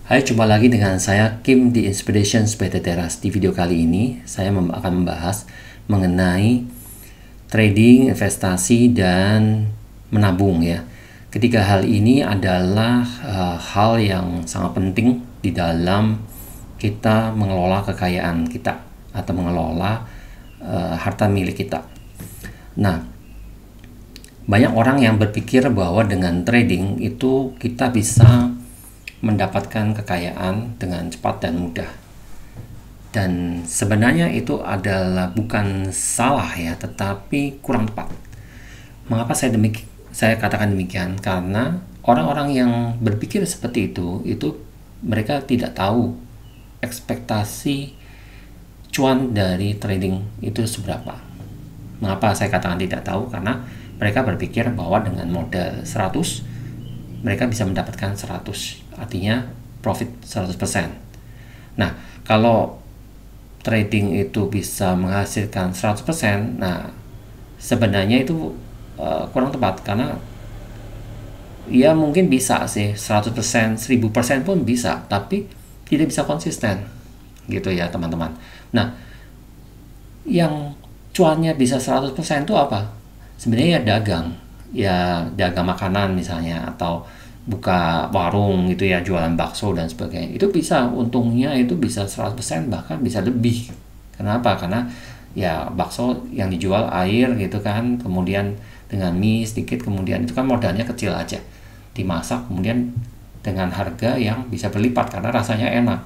Hai, jumpa lagi dengan saya Kim di Inspirations by Teras. Di video kali ini saya akan membahas mengenai trading, investasi, dan menabung ya. Ketiga hal ini adalah hal yang sangat penting di dalam kita mengelola kekayaan kita atau mengelola harta milik kita. Nah, banyak orang yang berpikir bahwa dengan trading itu kita bisa mendapatkan kekayaan dengan cepat dan mudah. Dan sebenarnya itu adalah bukan salah ya, tetapi kurang tepat. Mengapa saya katakan demikian? Karena orang-orang yang berpikir seperti itu mereka tidak tahu ekspektasi cuan dari trading itu seberapa. Mengapa saya katakan tidak tahu? Karena mereka berpikir bahwa dengan modal 100 mereka bisa mendapatkan 100, artinya profit 100%. Nah, kalau trading itu bisa menghasilkan 100%, nah sebenarnya itu kurang tepat, karena ya mungkin bisa sih 100%, 1000% pun bisa, tapi tidak bisa konsisten gitu ya teman-teman. Nah, yang cuannya bisa 100% itu apa? Sebenarnya ya dagang makanan misalnya, atau buka warung gitu ya, jualan bakso dan sebagainya. Itu bisa, untungnya itu bisa 100%, bahkan bisa lebih. Kenapa? Karena ya bakso yang dijual air gitu kan, kemudian dengan mie sedikit, kemudian itu kan modalnya kecil aja. Dimasak kemudian dengan harga yang bisa berlipat karena rasanya enak.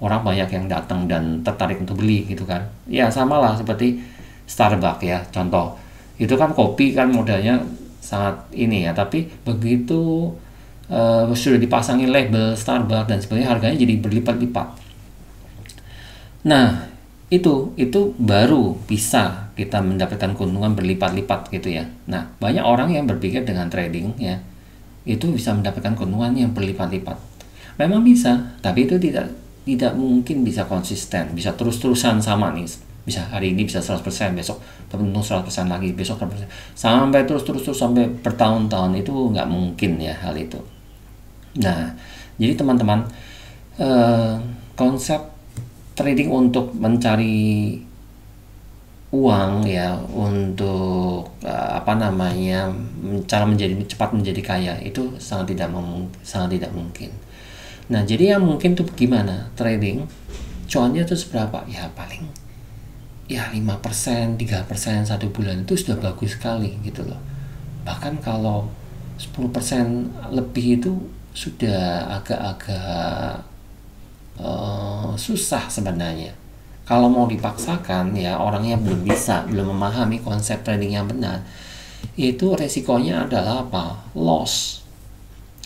Orang banyak yang datang dan tertarik untuk beli gitu kan. Ya samalah seperti Starbucks ya, contoh. Itu kan kopi kan modalnya sangat ini ya, tapi begitu sudah dipasangin label Starbucks dan sebagainya, harganya jadi berlipat-lipat. Nah, itu baru bisa kita mendapatkan keuntungan berlipat-lipat gitu ya. Nah, banyak orang yang berpikir dengan trading ya, itu bisa mendapatkan keuntungan yang berlipat-lipat. Memang bisa, tapi itu tidak mungkin bisa konsisten, bisa terus-terusan sama nih. Bisa hari ini bisa 100%, besok terbentuk 100% lagi, besok 100%. Sampai terus sampai bertahun-tahun, itu nggak mungkin ya hal itu. Nah, jadi teman-teman, konsep trading untuk mencari uang ya, untuk cara cepat menjadi kaya, itu sangat tidak mungkin. Nah, jadi yang mungkin tuh gimana trading cuannya tuh seberapa ya, paling ya 5%, 3% satu bulan itu sudah bagus sekali gitu loh. Bahkan kalau 10% lebih itu sudah agak-agak susah sebenarnya. Kalau mau dipaksakan ya, orangnya belum memahami konsep trading yang benar, itu resikonya adalah apa? Loss.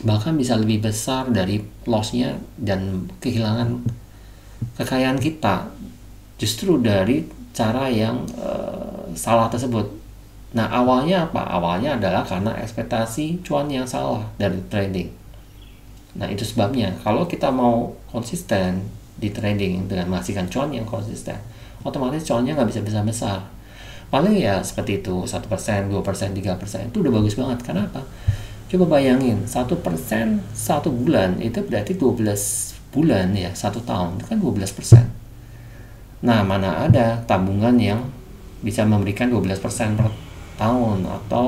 Bahkan bisa lebih besar dari lossnya dan kehilangan kekayaan kita justru dari cara yang salah tersebut. Nah, awalnya apa? Awalnya adalah karena ekspektasi cuan yang salah dari trading. Nah, itu sebabnya kalau kita mau konsisten di trading dengan menghasilkan cuan yang konsisten, otomatis cuannya nggak bisa besar-besar. Paling ya seperti itu, 1%, 2%, 3%, itu udah bagus banget. Kenapa? Coba bayangin, 1% satu bulan, itu berarti 12 bulan ya, 1 tahun, itu kan 12%. Nah, mana ada tabungan yang bisa memberikan 12% per tahun, atau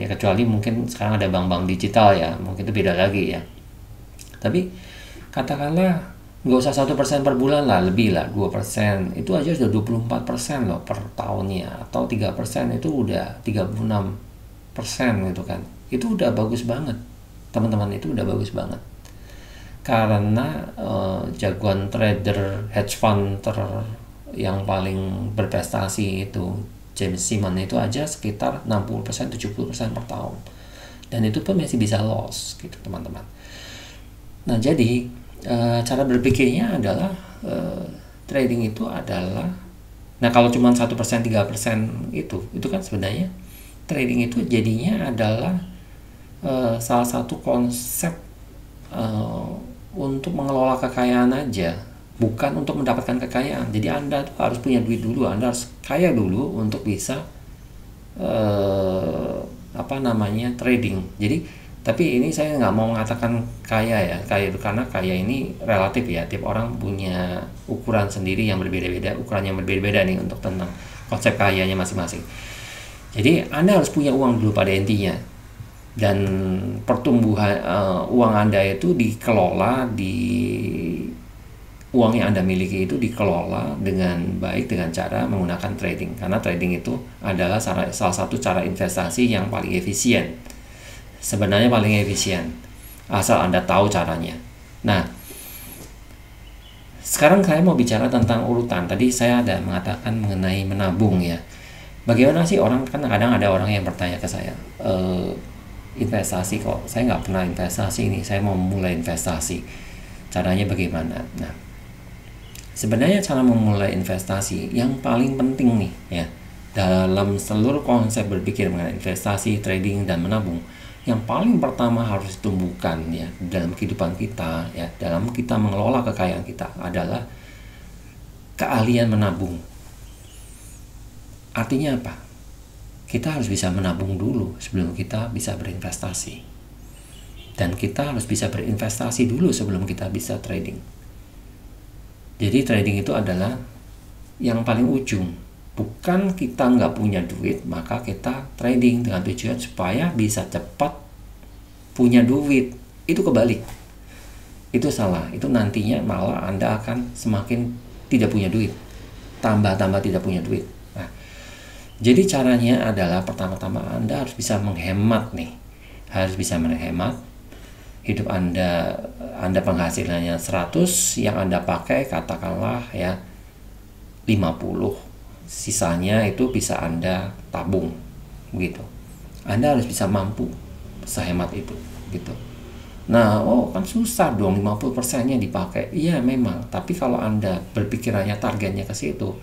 kecuali mungkin sekarang ada bank-bank digital ya, mungkin itu beda lagi ya. Tapi katakanlah nggak usah 1% per bulan lah, lebih lah, 2%, itu aja sudah 24% loh per tahunnya, atau 3% itu udah 36% gitu kan. Itu udah bagus banget teman-teman, itu udah bagus banget. Karena jagoan trader hedge fund yang paling berprestasi itu James Simon itu aja sekitar 60%, 70% per tahun, dan itu pun masih bisa loss gitu teman-teman. Nah, jadi cara berpikirnya adalah trading itu adalah, nah kalau cuma 1%, 3% itu kan sebenarnya trading itu jadinya adalah salah satu konsep untuk mengelola kekayaan aja, bukan untuk mendapatkan kekayaan. Jadi Anda tuh harus punya duit dulu, Anda harus kaya dulu untuk bisa trading. Jadi Tapi ini saya nggak mau mengatakan kaya ya, kaya itu karena kaya ini relatif ya, tiap orang punya ukuran sendiri yang berbeda-beda, ukuran yang berbeda-beda nih untuk tentang konsep kayanya masing-masing. Jadi Anda harus punya uang dulu pada intinya, dan pertumbuhan uang Anda itu dikelola, uang yang Anda miliki itu dikelola dengan baik dengan cara menggunakan trading, karena trading itu adalah salah satu cara investasi yang paling efisien, sebenarnya paling efisien asal Anda tahu caranya. Nah, sekarang saya mau bicara tentang urutan. Tadi saya ada mengatakan mengenai menabung ya. Bagaimana sih orang, kan kadang ada orang yang bertanya ke saya, investasi kok saya nggak pernah investasi, ini saya mau mulai investasi, caranya bagaimana? Nah, sebenarnya cara memulai investasi yang paling penting nih ya, dalam seluruh konsep berpikir mengenai investasi, trading, dan menabung, yang paling pertama harus ditumbuhkan ya dalam kehidupan kita ya, dalam kita mengelola kekayaan kita adalah keahlian menabung. Artinya apa? Kita harus bisa menabung dulu sebelum kita bisa berinvestasi. Dan kita harus bisa berinvestasi dulu sebelum kita bisa trading. Jadi trading itu adalah yang paling ujung. Bukan kita nggak punya duit, maka kita trading dengan tujuan supaya bisa cepat punya duit. Itu kebalik. Itu salah. Itu nantinya malah Anda akan semakin tidak punya duit. Tambah-tambah tidak punya duit. Nah, jadi caranya adalah pertama-tama Anda harus bisa menghemat nih. Harus bisa menghemat. Hidup Anda penghasilannya 100, yang Anda pakai katakanlah ya 50. Sisanya itu bisa Anda tabung gitu. Anda harus bisa mampu sehemat itu gitu. Nah, kan susah dong 50%-nya dipakai. Iya memang, tapi kalau Anda berpikirannya targetnya ke situ,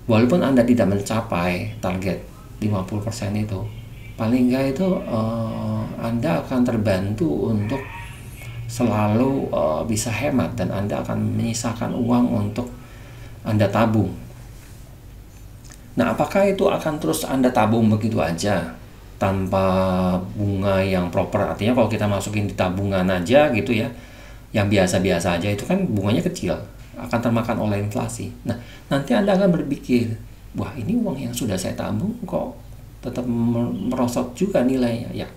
walaupun Anda tidak mencapai target 50% itu, paling enggak itu Anda akan terbantu untuk selalu bisa hemat, dan Anda akan menyisakan uang untuk Anda tabung. Nah, apakah itu akan terus Anda tabung begitu aja tanpa bunga yang proper? Artinya kalau kita masukin di tabungan aja gitu ya, yang biasa-biasa aja, itu kan bunganya kecil, akan termakan oleh inflasi. Nah, nanti Anda akan berpikir, wah ini uang yang sudah saya tabung kok tetap merosot juga nilainya. Ya,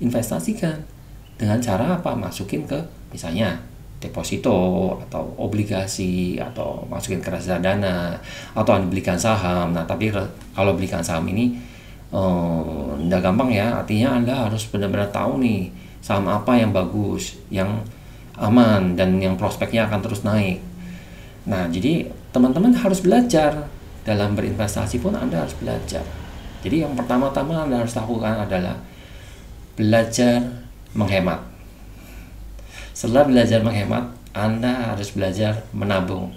investasikan. Dengan cara apa? Masukin ke misalnya deposito atau obligasi, atau masukin ke reksadana, atau Anda belikan saham. Nah, tapi kalau belikan saham ini nggak gampang ya. Artinya Anda harus benar-benar tahu nih saham apa yang bagus, yang aman, dan yang prospeknya akan terus naik. Nah, jadi teman-teman harus belajar. Dalam berinvestasi pun Anda harus belajar. Jadi yang pertama-tama Anda harus lakukan adalah belajar menghemat. Setelah belajar menghemat, Anda harus belajar menabung.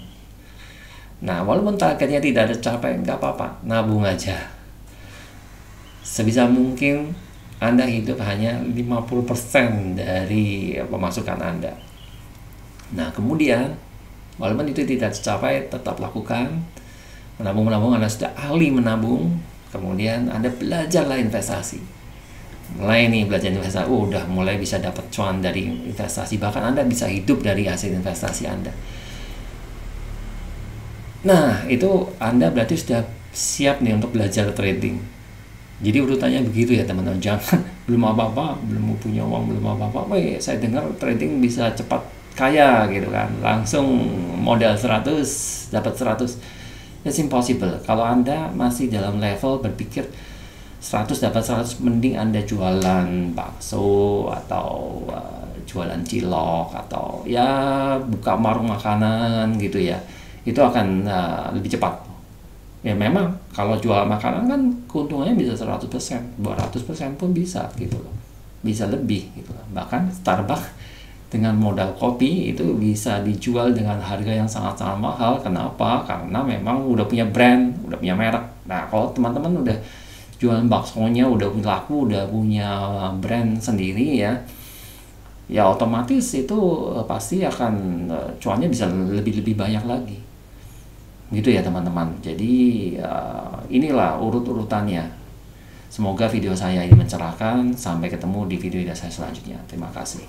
Nah, walaupun targetnya tidak tercapai, nggak apa-apa, nabung aja. Sebisa mungkin Anda hidup hanya 50% dari pemasukan Anda. Nah, kemudian walaupun itu tidak tercapai, tetap lakukan menabung. Anda sudah ahli menabung, kemudian Anda belajarlah investasi. Mulai nih belajar investasi, udah mulai bisa dapat cuan dari investasi, bahkan Anda bisa hidup dari hasil investasi Anda. Nah, itu Anda berarti sudah siap nih untuk belajar trading. Jadi urutannya begitu ya teman-teman. Jangan belum apa-apa, belum punya uang, belum apa-apa, saya dengar trading bisa cepat kaya gitu kan, langsung modal 100 dapat 100. It's impossible. Kalau Anda masih dalam level berpikir 100 dapat 100, mending Anda jualan bakso, atau jualan cilok, atau ya buka warung makanan gitu ya. Itu akan lebih cepat. Ya memang kalau jual makanan kan keuntungannya bisa 100%, 200% pun bisa gitu loh. Bisa lebih gitu loh. Bahkan Starbucks dengan modal kopi itu bisa dijual dengan harga yang sangat-sangat mahal. Kenapa? Karena memang udah punya brand, udah punya merek. Nah, kalau teman-teman udah jualan baksonya udah laku, udah punya brand sendiri ya otomatis itu pasti akan cuannya bisa lebih banyak lagi gitu ya teman-teman. Jadi inilah urut-urutannya. Semoga video saya ini mencerahkan. Sampai ketemu di video saya selanjutnya. Terima kasih.